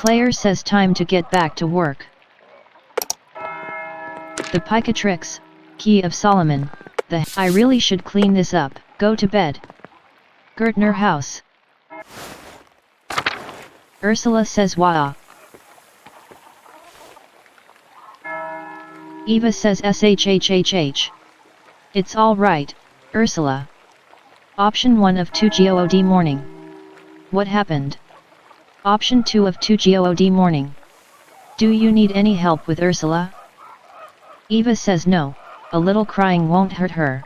Player says time to get back to work. The Picatrix, Key of Solomon, I really should clean this up, go to bed. Gertner house. Ursula says wah. Eva says shhhh. It's all right, Ursula. Option 1 of 2 good morning. What happened? Option 2 of 2 good morning. Do you need any help with Ursula? Eva says no, a little crying won't hurt her.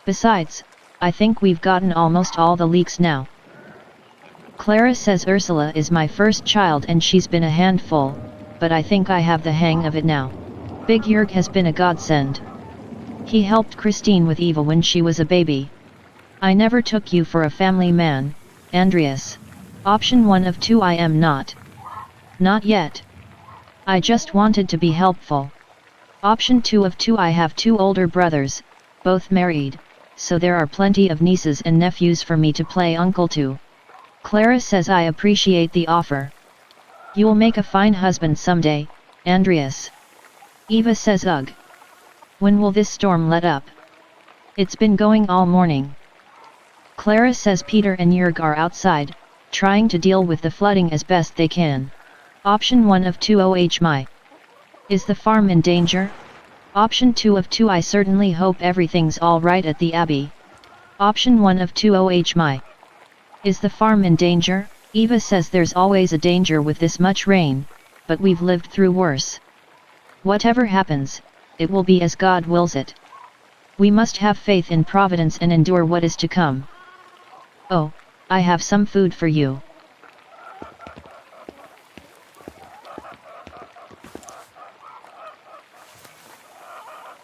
Besides, I think we've gotten almost all the leaks now. Clara says Ursula is my first child and she's been a handful, but I think I have the hang of it now. Big Jurg has been a godsend. He helped Christine with Eva when she was a baby. I never took you for a family man, Andreas. Option 1 of 2 I am not. Not yet. I just wanted to be helpful. Option 2 of 2 I have 2 older brothers, both married, so there are plenty of nieces and nephews for me to play uncle to. Clara says I appreciate the offer. You'll make a fine husband someday, Andreas. Eva says ugh. When will this storm let up? It's been going all morning. Clara says Peter and Jurg are outside, trying to deal with the flooding as best they can. Option 1 of 2 my. Is the farm in danger? Option 2 of 2 I certainly hope everything's alright at the Abbey. Option 1 of 2 my. Is the farm in danger? Eva says there's always a danger with this much rain, but we've lived through worse. Whatever happens, it will be as God wills it. We must have faith in Providence and endure what is to come. Oh, I have some food for you.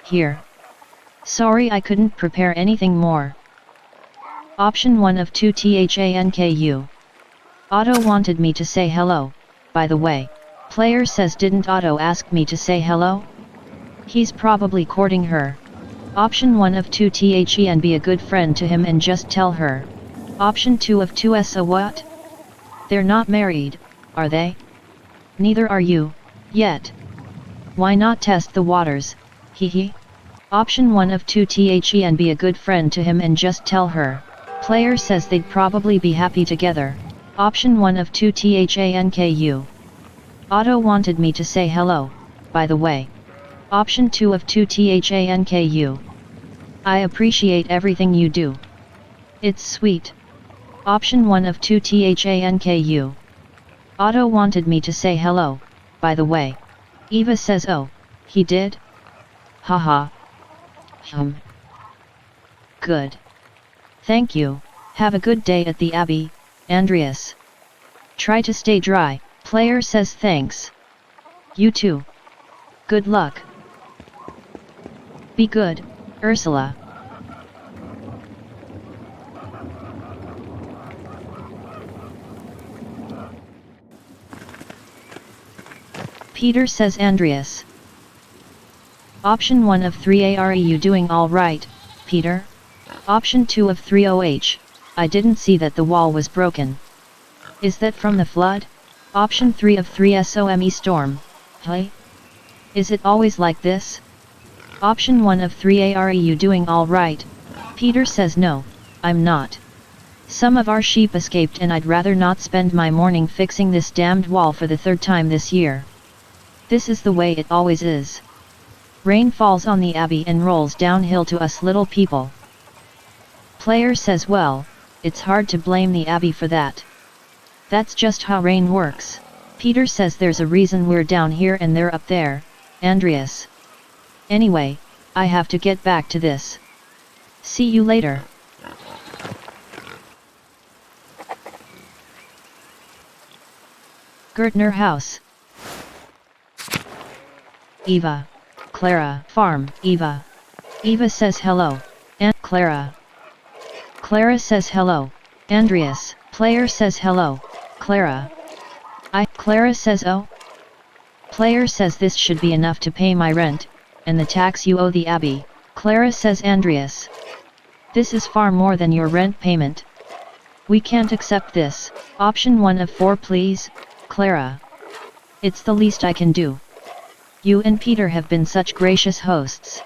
Here. Sorry I couldn't prepare anything more. Option 1 of 2 thanku. Otto wanted me to say hello, by the way. Player says didn't Otto ask me to say hello? He's probably courting her. Option 1 of 2 and be a good friend to him and just tell her. Option 2 of 2 a what? They're not married, are they? Neither are you, yet. Why not test the waters, hee. Option 1 of 2 and be a good friend to him and just tell her. Player says they'd probably be happy together. Option 1 of 2 thanku. Otto wanted me to say hello, by the way. Option 2 of 2 thanku. I appreciate everything you do. It's sweet. Option 1 of 2 thanku. Otto wanted me to say hello, by the way. Eva says oh, he did? Haha. Good. Thank you, have a good day at the Abbey, Andreas. Try to stay dry. Player says thanks. You too. Good luck. Be good, Ursula. Peter says Andreas. Option 1 of 3 are you doing alright, Peter? Option 2 of 3 I didn't see that the wall was broken. Is that from the flood? Option 3 of 3 storm, hey? Is it always like this? Option 1 of 3 are you doing alright? Peter says no, I'm not. Some of our sheep escaped and I'd rather not spend my morning fixing this damned wall for the 3rd time this year. This is the way it always is. Rain falls on the Abbey and rolls downhill to us little people. Player says well, it's hard to blame the Abbey for that. That's just how rain works. Peter says there's a reason we're down here and they're up there, Andreas. Anyway, I have to get back to this. See you later. Gertner house. Eva. Clara. Farm. Eva. Eva says hello. And Clara. Clara says hello. Andreas. Player says hello. Clara. Clara says oh. Player says this should be enough to pay my rent, and the tax you owe the Abbey. Clara says Andreas. This is far more than your rent payment. We can't accept this. Option 1 of 4 please, Clara. It's the least I can do. You and Peter have been such gracious hosts.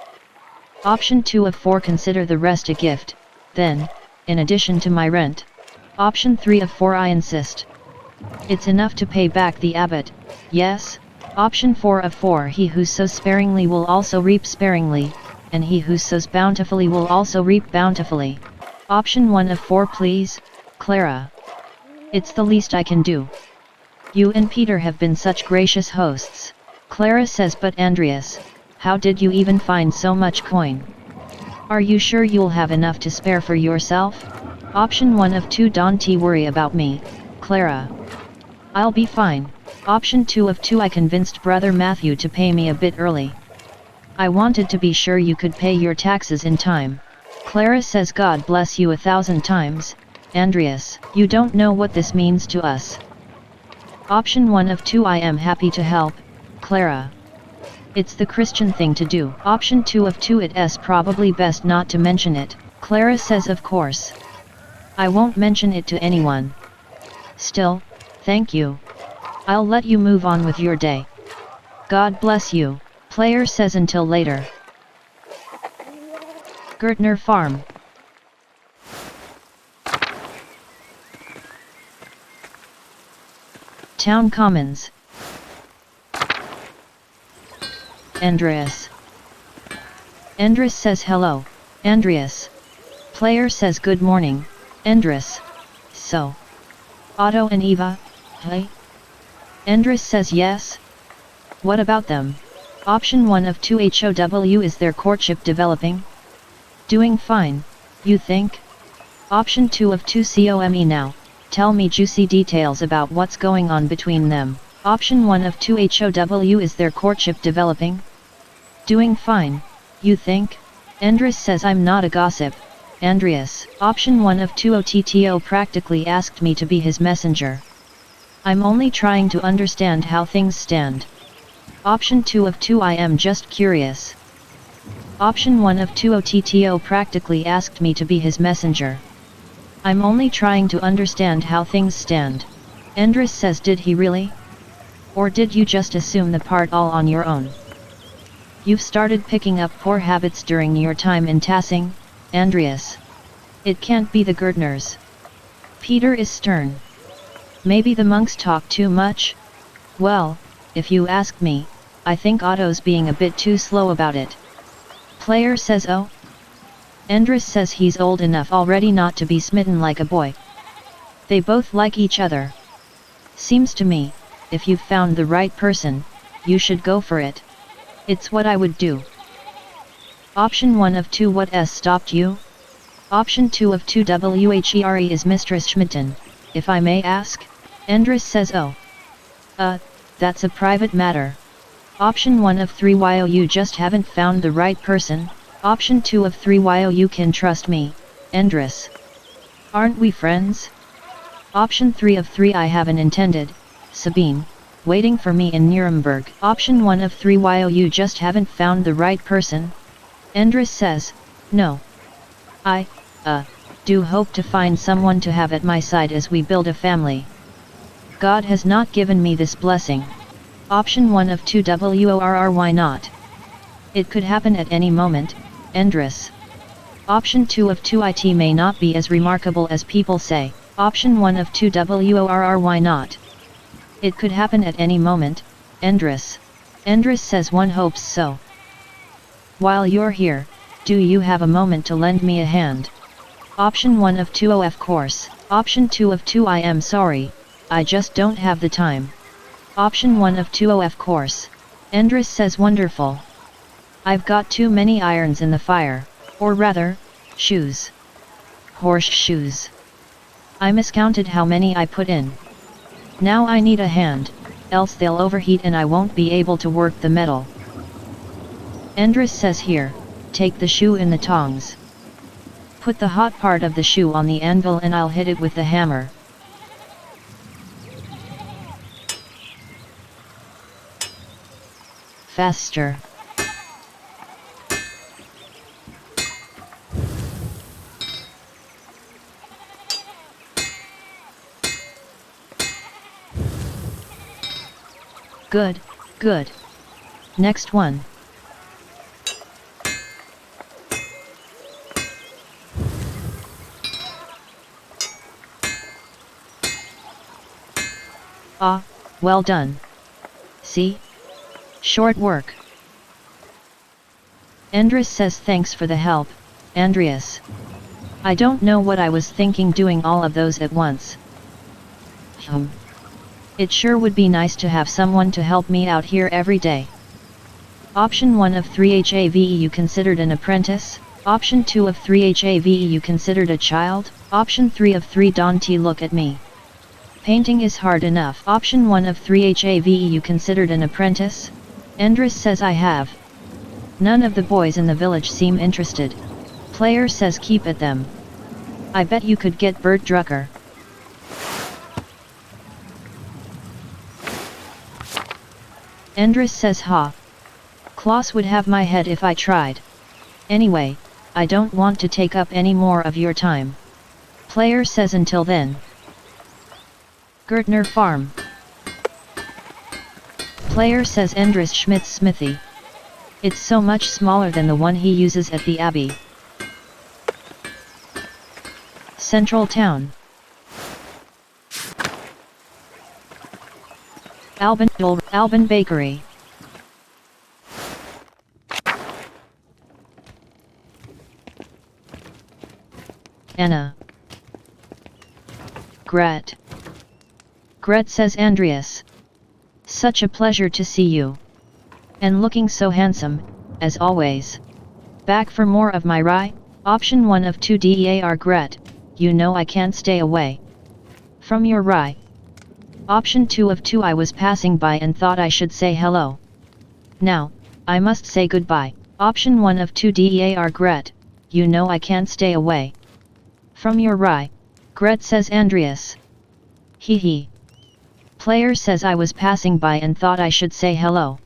Option 2 of 4 consider the rest a gift, then, in addition to my rent. Option 3 of 4 I insist. It's enough to pay back the abbot, yes? Option 4 of 4 he who sows sparingly will also reap sparingly, and he who sows bountifully will also reap bountifully. Option 1 of 4 please, Clara. It's the least I can do. You and Peter have been such gracious hosts. Clara says, but Andreas, how did you even find so much coin? Are you sure you'll have enough to spare for yourself? Option 1 of 2 don't worry about me, Clara. I'll be fine. Option 2 of 2 I convinced Brother Matthew to pay me a bit early. I wanted to be sure you could pay your taxes in time. Clara says, God bless you 1,000 times, Andreas. You don't know what this means to us. Option 1 of 2 I am happy to help, Clara. It's the Christian thing to do. Option 2 of 2 it's probably best not to mention it. Clara says, of course. I won't mention it to anyone. Still, thank you. I'll let you move on with your day. God bless you, player says, until later. Gertner Farm. Town Commons. Andreas. Andres says hello, Andreas. Player says good morning, Andres. So. Otto and Eva, hey? Andres says yes. What about them? Option 1 of 2 HOW is their courtship developing? Doing fine, you think? Option 2 of 2 COME now, tell me juicy details about what's going on between them. Option 1 of 2 HOW is their courtship developing? Doing fine, you think? Andres says I'm not a gossip, Andreas. Option 1 of 2 OTTO practically asked me to be his messenger. I'm only trying to understand how things stand. Option 2 of 2 I am just curious. Option 1 of 2 OTTO practically asked me to be his messenger. I'm only trying to understand how things stand. Andres says, did he really? Or did you just assume the part all on your own? You've started picking up poor habits during your time in Tassing, Andreas. It can't be the Gertners. Peter is stern. Maybe the monks talk too much? Well, if you ask me, I think Otto's being a bit too slow about it. Player says, oh? Andres says he's old enough already not to be smitten like a boy. They both like each other. Seems to me, if you've found the right person, you should go for it. It's what I would do. Option 1 of 2 what s stopped you? Option 2 of 2 WHERE is Mistress Schmitten, if I may ask? Andres says, oh. That's a private matter. Option 1 of 3 while you just haven't found the right person. Option 2 of 3 while you can trust me, Andres. Aren't we friends? Option 3 of 3 I have an intended, Sabine, waiting for me in Nuremberg. Option 1 of 3 while you just haven't found the right person. Andres says, no. I do hope to find someone to have at my side as we build a family. God has not given me this blessing. Option 1 of 2 WORR why not? It could happen at any moment, Andres. Option 2 of 2 IT may not be as remarkable as people say. Option 1 of 2 WORR why not? It could happen at any moment, Andres. Andres says one hopes so. While you're here, do you have a moment to lend me a hand? Option 1 of 2 of course. Option 2 of 2 I am sorry, I just don't have the time. Option 1 of 2 of course. Andres says wonderful. I've got too many irons in the fire, or rather, shoes. Horseshoes. I miscounted how many I put in. Now I need a hand, else they'll overheat and I won't be able to work the metal. Andres says here, take the shoe in the tongs. Put the hot part of the shoe on the anvil and I'll hit it with the hammer. Faster. Good, good. Next one. Ah, well done. See? Short work. Andres says thanks for the help, Andreas. I don't know what I was thinking doing all of those at once. It sure would be nice to have someone to help me out here every day. Option 1 of 3 HAVE you considered an apprentice, Option 2 of 3 HAVE you considered a child, Option 3 of 3 Don't look at me. Painting is hard enough. Option 1 of 3 HAVE you considered an apprentice? Andres says I have. None of the boys in the village seem interested. Player says keep at them. I bet you could get Bert Drucker. Andres says ha. Klaus would have my head if I tried. Anyway, I don't want to take up any more of your time. Player says until then. Gertner Farm. Player says Andres Schmidt's smithy. It's so much smaller than the one he uses at the Abbey. Central Town. Alban Bakery. Anna. Gret. Gret says Andreas. Such a pleasure to see you. And looking so handsome, as always. Back for more of my rye? Option 1 of 2 DEAR Gret, you know I can't stay away from your rye. Option 2 of 2 I was passing by and thought I should say hello. Now, I must say goodbye. Option 1 of 2 DEAR Gret, you know I can't stay away from your rye. Gret says Andreas. Hee hee. Player says I was passing by and thought I should say hello.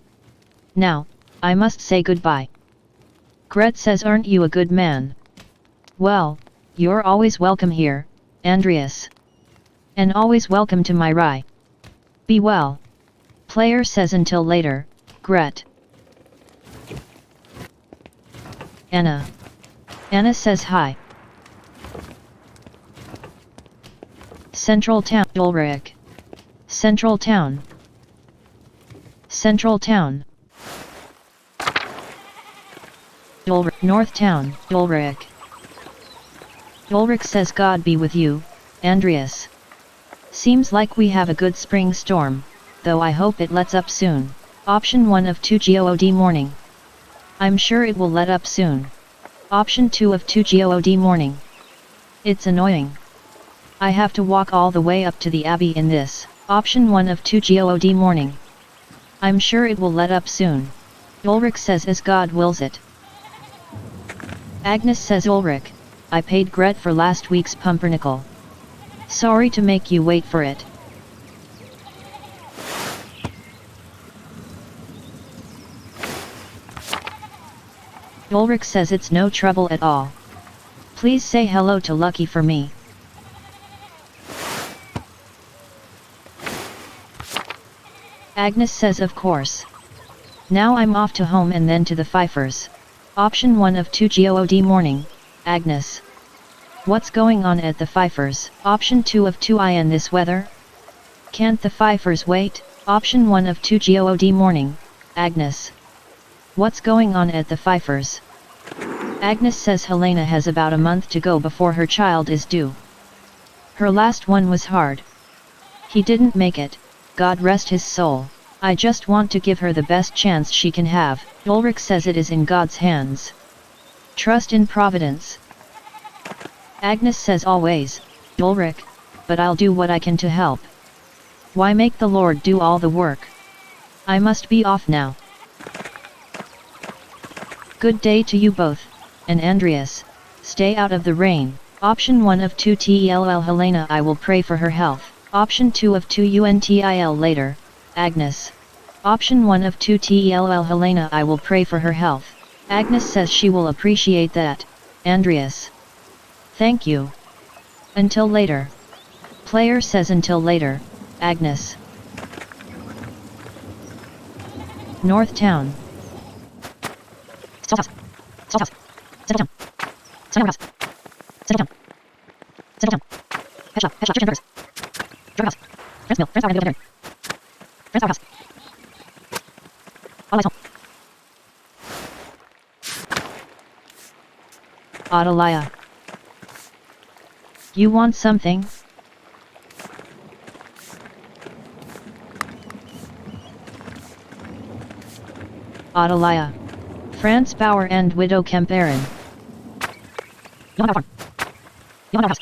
Now, I must say goodbye. Gret says aren't you a good man? Well, you're always welcome here, Andreas. And always welcome to my rye. Be well. Player says until later, Gret. Anna. Anna says hi. Central Town. Ulrich. Central Town. Central Town. North Town. Ulrich. Ulrich says God be with you, Andreas. Seems like we have a good spring storm, though I hope it lets up soon. Option 1 of 2 God morning. I'm sure it will let up soon. Option 2 of 2 God morning. It's annoying. I have to walk all the way up to the Abbey in this. Option 1 of 2 God morning. I'm sure it will let up soon. Ulrich says as God wills it. Agnes says Ulrich, I paid Gret for last week's pumpernickel. Sorry to make you wait for it. Ulrich says it's no trouble at all. Please say hello to Lucky for me. Agnes says of course. Now I'm off to home and then to the Pfeiffers. Option 1 of 2 God morning, Agnes. What's going on at the Pfeiffers? Option 2 of 2 in this weather? Can't the Pfeiffers wait? Option 1 of 2 God morning, Agnes. What's going on at the Pfeiffers? Agnes says Helena has about a month to go before her child is due. Her last one was hard. He didn't make it, God rest his soul. I just want to give her the best chance she can have. Ulrich says it is in God's hands. Trust in Providence. Agnes says always, Ulrich, but I'll do what I can to help. Why make the Lord do all the work? I must be off now. Good day to you both, and Andreas, stay out of the rain. Option 1 of 2 TELL Helena I will pray for her health. Option 2 of 2 UNTIL later, Agnes. Option 1 of 2 TELL Helena I will pray for her health. Agnes says she will appreciate that, Andreas. Thank you. Until later. Player says until later, Agnes. North Town. Salt House. Salt House. Central Town. Sundown House. Central Town. Central Town. Pet Shop. Pet Shop. Chicken Burgers. Drug House. Friends Mill. Friends Power and Military. Friends Power House. All Lights Home. Atalaya. You want something? Atalaya. France Bauer and Widow Kemperin. Yellow Farm. Yellow House.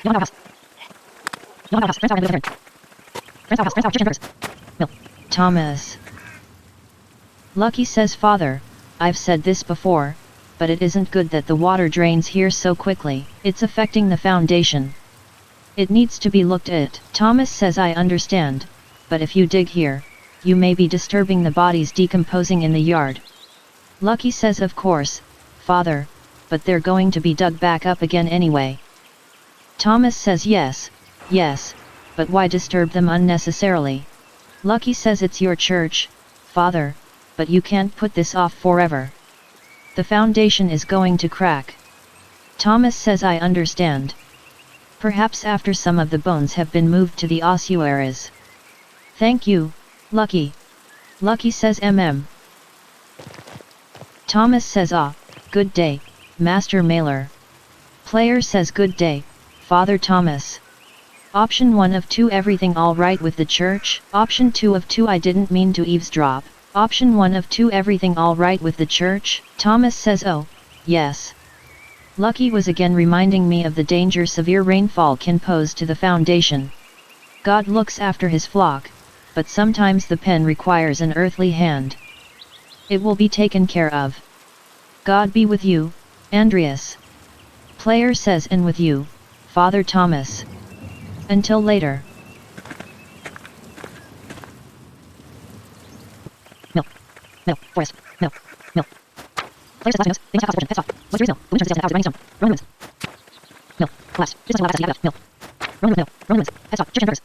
Yellow House. Yellow House. Friends Power and Military. Friends Power House. Friends Power. Chicken Burgers. Mill. Thomas. Lucky says, Father, I've said this before, but it isn't good that the water drains here so quickly. It's affecting the foundation. It needs to be looked at. Thomas says, I understand, but if you dig here, you may be disturbing the bodies decomposing in the yard. Lucky says, of course, Father, but they're going to be dug back up again anyway. Thomas says, yes, but why disturb them unnecessarily? Lucky says, it's your church, Father, but you can't put this off forever. The foundation is going to crack. Thomas says, I understand. Perhaps after some of the bones have been moved to the ossuaries. Thank you, Lucky. Lucky says, Thomas says, good day, Master Mailer. Player says, good day, Father Thomas. Option 1 of 2, everything alright with the church? Option 2 of 2, I didn't mean to eavesdrop. Option 1 of 2, everything alright with the church? Thomas says, oh, yes. Lucky was again reminding me of the danger severe rainfall can pose to the foundation. God looks after his flock, but sometimes the pen requires an earthly hand. It will be taken care of. God be with you, Andreas. Player says, and with you, Father Thomas. Until later. Mill. Forest. Mill. Player says, Lastinos. Things have cost fortune. Heads off. What's your reason? The winter says house. Grinding stone. Roman wins. Mill. Collapse. Business on the last. Mill. Roman Mill. Roman wins. Heads off. Chicken Burgers.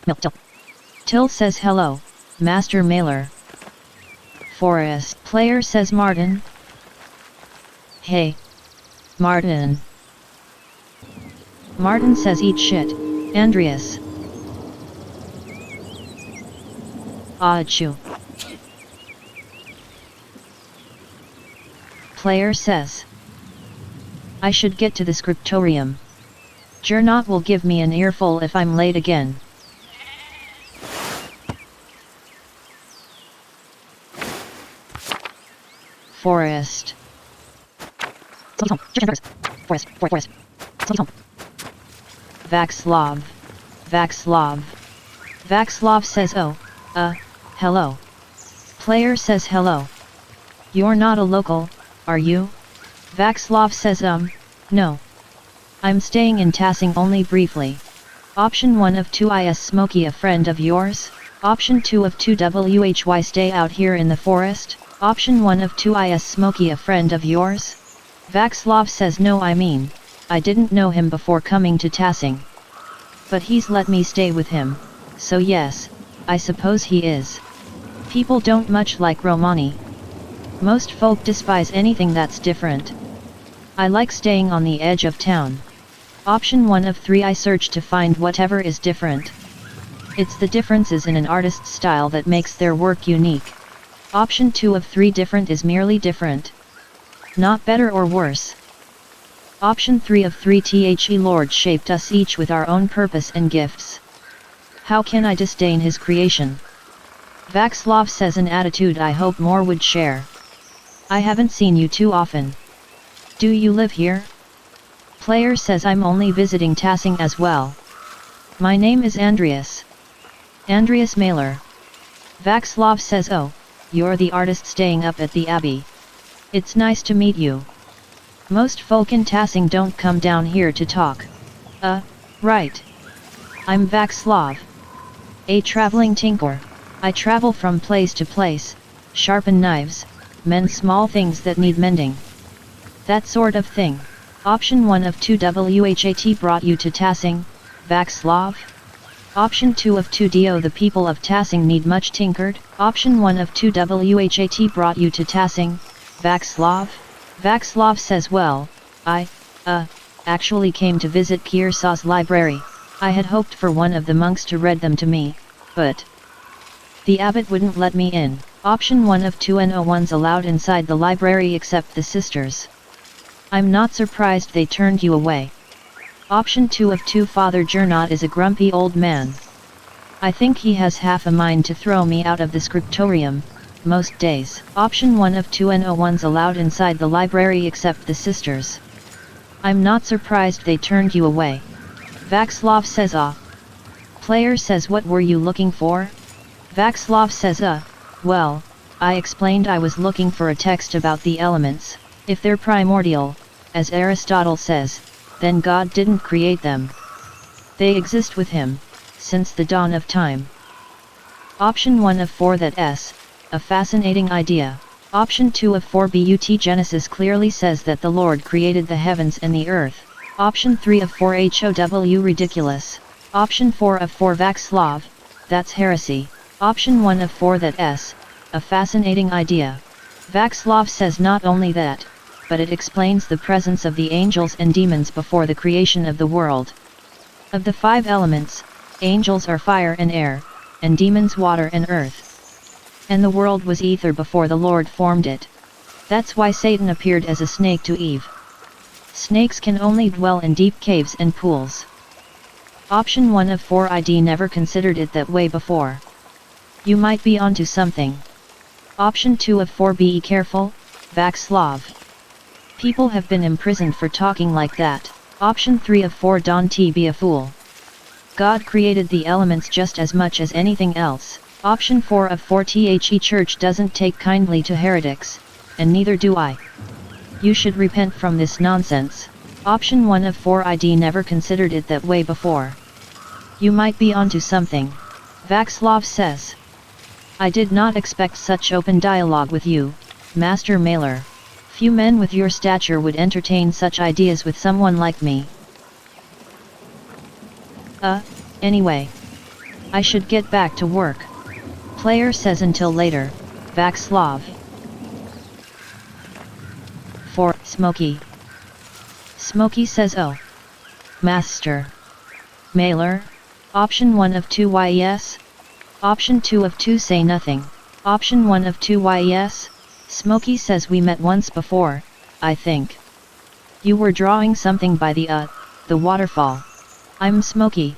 Mill. Till. Till says, hello, Master Mailer. Forest. Player says, Martin. Hey. Martin. Martin says, eat shit, Andreas. Achoo. Player says, I should get to the scriptorium. Gernot will give me an earful if I'm late again. Forest. Somebody's home. Chicken Burgers. Forest. Forest. Somebody's home. Vaxlov. Vaxlov says, oh, hello. Player says, hello. You're not a local, are you? Vaxlov says, no. I'm staying in Tassing only briefly. Option 1 of 2, is Smokey a friend of yours? Option 2 of 2, why stay out here in the forest? Option 1 of 2, is Smokey a friend of yours? Vaxlov says, no, I didn't know him before coming to Tassing. But he's let me stay with him, so yes, I suppose he is. People don't much like Romani. Most folk despise anything that's different. I like staying on the edge of town. Option 1 of 3, I search to find whatever is different. It's the differences in an artist's style that makes their work unique. Option 2 of 3, different is merely different. Not better or worse. Option 3 of 3, The Lord shaped us each with our own purpose and gifts. How can I disdain his creation? Vaxlov says, an attitude I hope more would share. I haven't seen you too often. Do you live here? Player says, I'm only visiting Tassing as well. My name is Andreas. Andreas Mailer. Vaxlov says, oh, you're the artist staying up at the Abbey. It's nice to meet you. Most folk in Tassing don't come down here to talk. Right. I'm Vaxlov. A traveling tinker. I travel from place to place, sharpen knives, mend small things that need mending. That sort of thing. Option 1 of 2, What brought you to Tassing, Vaxlov? Option 2 of 2 Do the people of Tassing need much tinkered? Option 1 of 2 What brought you to Tassing, Vaxlov? Vaxlov says well, I, actually came to visit Kirsaw's library. I had hoped for one of the monks to read them to me, but the abbot wouldn't let me in. Option 1 of 2 No one's allowed inside the library except the sisters. I'm not surprised they turned you away. Option 2 of 2 Father Gernot is a grumpy old man. I think he has half a mind to throw me out of the scriptorium, most days. Option 1 of 2 No one's allowed inside the library except the sisters. I'm not surprised they turned you away. Vaxlov says Player says what were you looking for? Vaxlov says well, I explained I was looking for a text about the elements. If they're primordial, as Aristotle says, then God didn't create them. They exist with him, since the dawn of time. Option 1 of 4 That's a fascinating idea. Option 2 of 4 But Genesis clearly says that the Lord created the heavens and the earth. Option 3 of 4 How ridiculous. Option 4 of 4 Vaxlov, that's heresy. Option 1 of 4 That's a fascinating idea. Vaxlov says not only that, but it explains the presence of the angels and demons before the creation of the world. Of the 5 elements, angels are fire and air, and demons water and earth. And the world was ether before the Lord formed it. That's why Satan appeared as a snake to Eve. Snakes can only dwell in deep caves and pools. Option 1 of 4 ID never considered it that way before. You might be onto something. Option 2 of 4 Be careful, Vaxlov. People have been imprisoned for talking like that. Option 3 of 4 Don't be a fool. God created the elements just as much as anything else. Option 4 of 4 The Church doesn't take kindly to heretics, and neither do I. You should repent from this nonsense. Option 1 of 4 ID never considered it that way before. You might be onto something. Vaxlov says. I did not expect such open dialogue with you, Master Mailer. Few men with your stature would entertain such ideas with someone like me. Anyway. I should get back to work. Player says until later, Vaxlov. 4. Smokey. Smokey says oh. Master. Mailer. Option 1 of 2 Yes. Option 2 of 2 Say nothing. Option 1 of 2 Yes. Smokey says we met once before, I think. You were drawing something by the waterfall. I'm Smokey.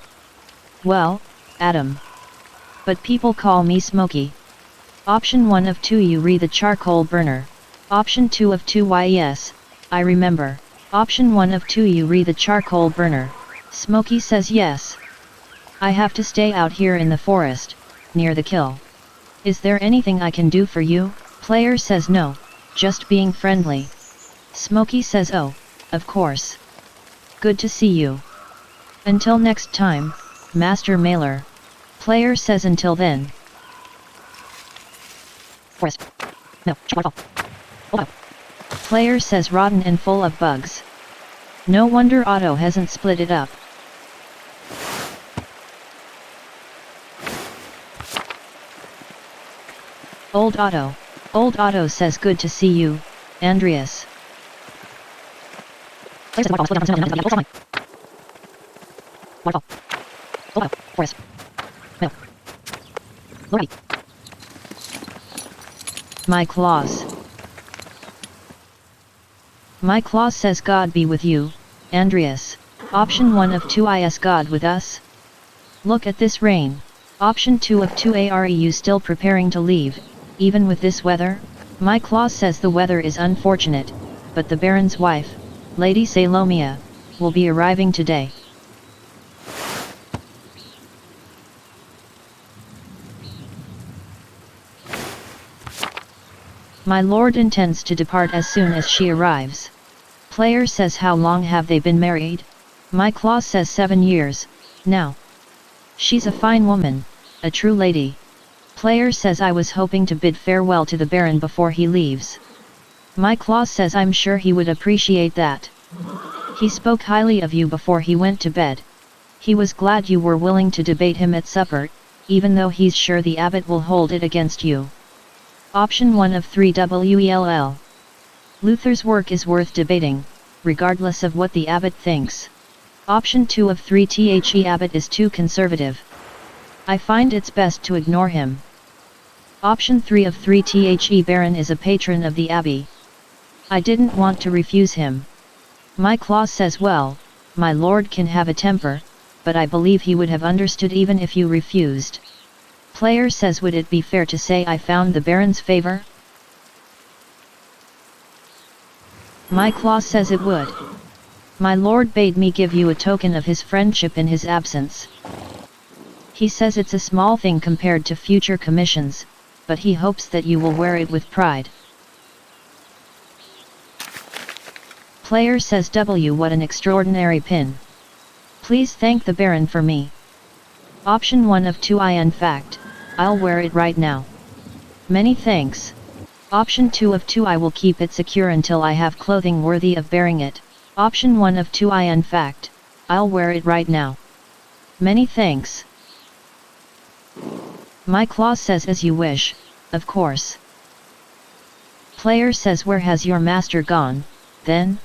Well, Adam. But people call me Smokey. Option 1 of 2 You re the charcoal burner. Option 2 of 2 Yes, I remember. Option 1 of 2 You re the charcoal burner. Smokey says yes. I have to stay out here in the forest, near the kill. Is there anything I can do for you? Player says no, just being friendly. Smokey says oh, of course. Good to see you. Until next time, Master Mailer. Player says until then. Forest. No, waterfall. Oh. Player says rotten and full of bugs. No wonder Otto hasn't split it up. Old Otto says good to see you, Andreas. Player says waterfall, split down from waterfall. Oh. Forest. No. Lordy. My claws. My claws says God be with you, Andreas. Option 1 of 2 Is God with us? Look at this rain. Option 2 of 2 Are you still preparing to leave, even with this weather? My claws says the weather is unfortunate, but the Baron's wife, Lady Salomia, will be arriving today. My lord intends to depart as soon as she arrives. Player says how long have they been married? My claws says 7 years, now. She's a fine woman, a true lady. Player says I was hoping to bid farewell to the Baron before he leaves. My claws says I'm sure he would appreciate that. He spoke highly of you before he went to bed. He was glad you were willing to debate him at supper, even though he's sure the abbot will hold it against you. Option 1 of 3 WELL. Luther's work is worth debating, regardless of what the abbot thinks. Option 2 of 3 The abbot is too conservative. I find it's best to ignore him. Option 3 of 3 The Baron is a patron of the abbey. I didn't want to refuse him. My clause says well, my lord can have a temper, but I believe he would have understood even if you refused. Player says would it be fair to say I found the Baron's favor? My clause says it would. My lord bade me give you a token of his friendship in his absence. He says it's a small thing compared to future commissions, but he hopes that you will wear it with pride. Player says what an extraordinary pin. Please thank the Baron for me. Option 1 of 2 In fact, I'll wear it right now. Many thanks. Option 2 of 2 I will keep it secure until I have clothing worthy of bearing it. Option 1 of 2 In fact, I'll wear it right now. Many thanks. My clause says as you wish, of course. Player says where has your master gone, then?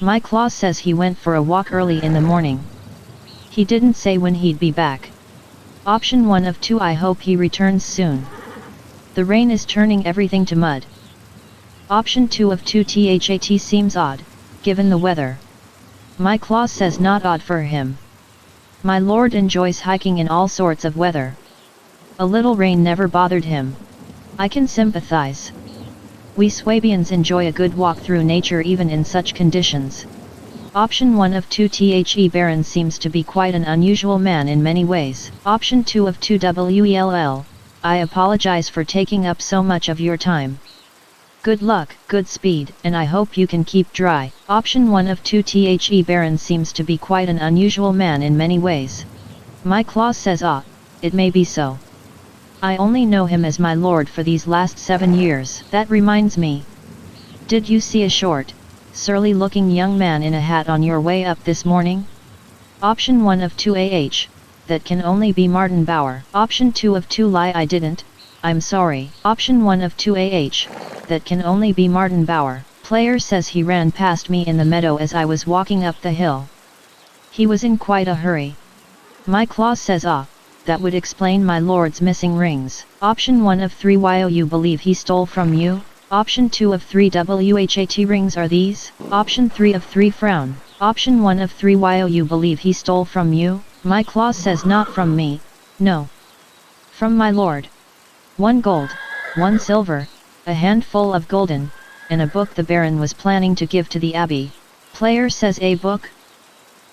My clause says he went for a walk early in the morning. He didn't say when he'd be back. Option 1 of 2 I hope he returns soon. The rain is turning everything to mud. Option 2 of 2 That seems odd, given the weather. My clause says not odd for him. My lord enjoys hiking in all sorts of weather. A little rain never bothered him. I can sympathize. We Swabians enjoy a good walk through nature even in such conditions. Option 1 of 2 The Baron seems to be quite an unusual man in many ways. Option 2 of 2 WELL. I apologize for taking up so much of your time. Good luck, good speed, and I hope you can keep dry. Option 1 of 2 The Baron seems to be quite an unusual man in many ways. My clause says it may be so. I only know him as my lord for these last 7 years. That reminds me. Did you see a short, surly-looking young man in a hat on your way up this morning? Option 1 of 2 That can only be Martin Bauer. Option 2 of 2 I didn't, I'm sorry. Option 1 of 2 That can only be Martin Bauer. Player says he ran past me in the meadow as I was walking up the hill. He was in quite a hurry. My clause says that would explain my lord's missing rings. Option 1 of 3 You believe he stole from you? Option 2 of 3 WHAT rings are these? Option 3 of 3 frown. Option 1 of 3 You believe he stole from you? My clause says not from me, no. From my lord. 1 gold, 1 silver, a handful of golden, and a book the Baron was planning to give to the abbey. Player says a book?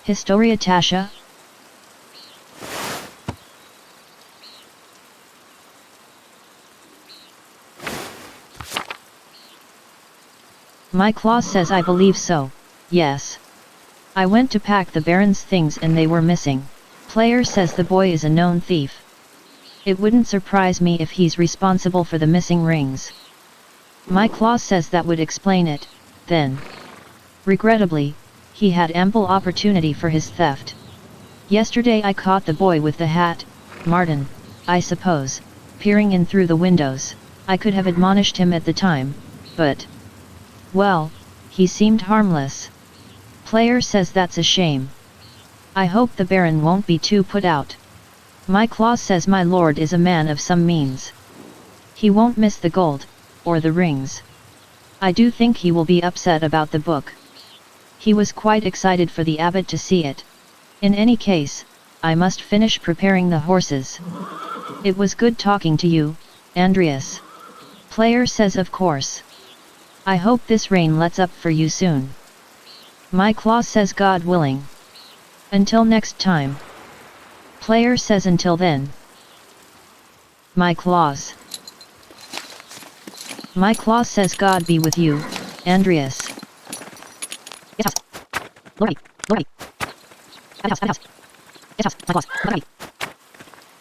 Historia Tasha? My clause says I believe so, yes. I went to pack the Baron's things and they were missing. Player says the boy is a known thief. It wouldn't surprise me if he's responsible for the missing rings. My clause says that would explain it, then. Regrettably, he had ample opportunity for his theft. Yesterday I caught the boy with the hat, Martin, I suppose, peering in through the windows. I could have admonished him at the time, but... well, he seemed harmless. Player says that's a shame. I hope the Baron won't be too put out. My clause says my lord is a man of some means. He won't miss the gold, or the rings. I do think he will be upset about the book. He was quite excited for the abbot to see it. In any case, I must finish preparing the horses. It was good talking to you, Andreas. Player says of course. I hope this rain lets up for you soon. My clause says God willing. Until next time. Player says until then. My clause. My clause says God be with you, Andreas. Yes, house. Lordy. Abbot house. Yes, house. My clause. Lordy.